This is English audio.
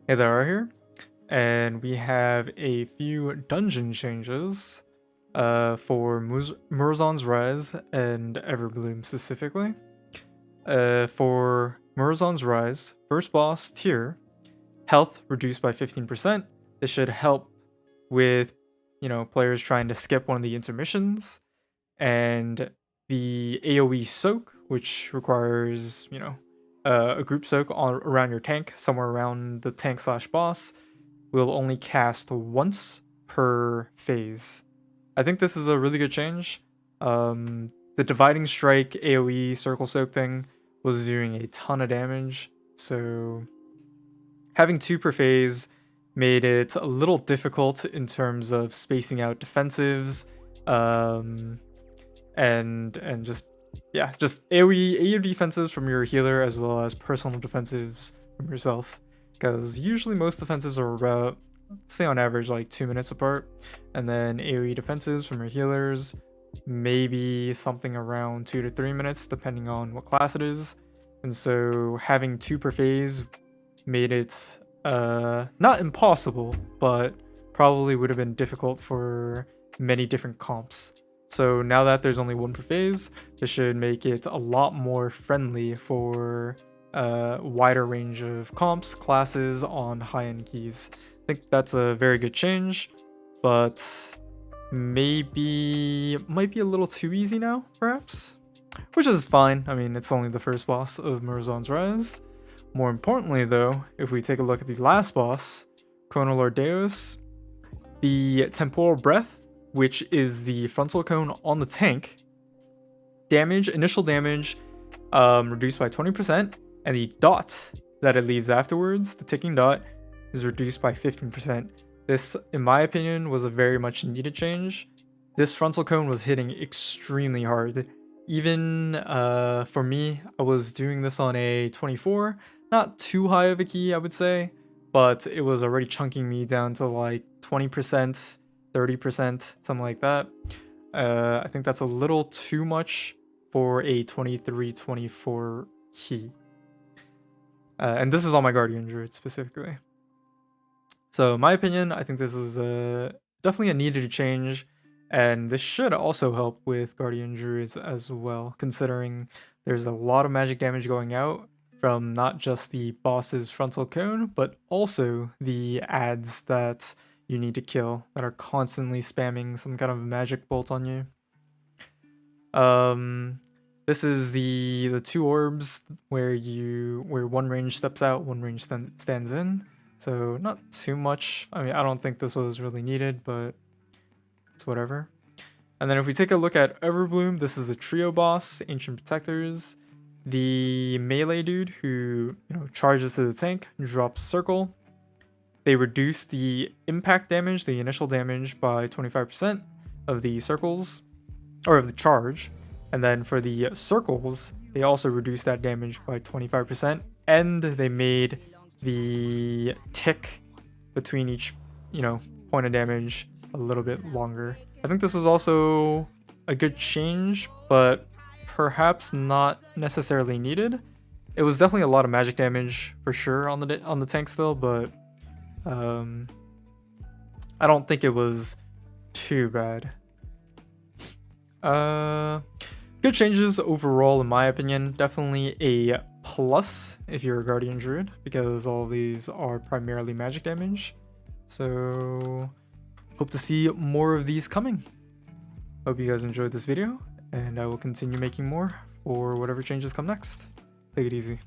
Hey there, are here, and we have a few dungeon changes for Murazon's Rise and Everbloom specifically. For Murazon's Rise, first boss tier, health reduced by 15%. This should help with, players trying to skip one of the intermissions, and the AoE soak, which requires, a group soak around your tank, somewhere around the tank slash boss, will only cast once per phase. I think this is a really good change. The dividing strike AoE circle soak thing was doing a ton of damage, so having two per phase made it a little difficult in terms of spacing out defensives, um, and just AoE defensives from your healer as well as personal defensives from yourself. Because usually most defensives are about, say on average, like 2 minutes apart, and then AoE defensives from your healers maybe something around 2 to 3 minutes depending on what class it is. And so having two per phase made it not impossible, but probably would have been difficult for many different comps. So now that there's only one per phase, this should make it a lot more friendly for a wider range of comps, classes on high-end keys. I think that's a very good change, but maybe might be a little too easy now, perhaps? Which is fine. I mean, it's only the first boss of Murazon's Rise. More importantly, though, if we take a look at the last boss, Chronolord Deus, the Temporal Breath, which is the frontal cone on the tank, initial damage reduced by 20%, and the dot that it leaves afterwards, the ticking dot, is reduced by 15%. This, in my opinion, was a very much needed change. This frontal cone was hitting extremely hard. Even for me, I was doing this on a 24, not too high of a key, I would say, but it was already chunking me down to like 20%, 30%, something like that. I think that's a little too much for a 23, 24 key. And this is on my Guardian Druid specifically. So in my opinion, I think this is definitely a needed change, and this should also help with Guardian Druids as well, considering there's a lot of magic damage going out from not just the boss's frontal cone, but also the ads that you need to kill that are constantly spamming some kind of magic bolt on you. This is the two orbs where one range steps out, one range stands in. So not too much. I mean, I don't think this was really needed, but it's whatever. And then if we take a look at Everbloom, this is a trio boss, Ancient Protectors. The melee dude who charges to the tank, drops a circle. They reduce the impact damage, the initial damage, by 25% of the circles, or of the charge. And then for the circles, they also reduce that damage by 25%, and they made the tick between each, point of damage a little bit longer. I think this is also a good change, but perhaps not necessarily needed. It was definitely a lot of magic damage for sure on the tank still, but I don't think it was too bad. Good changes overall in my opinion. Definitely a plus if you're a Guardian Druid, because all of these are primarily magic damage. So hope to see more of these coming. Hope you guys enjoyed this video, and I will continue making more for whatever changes come next. Take it easy.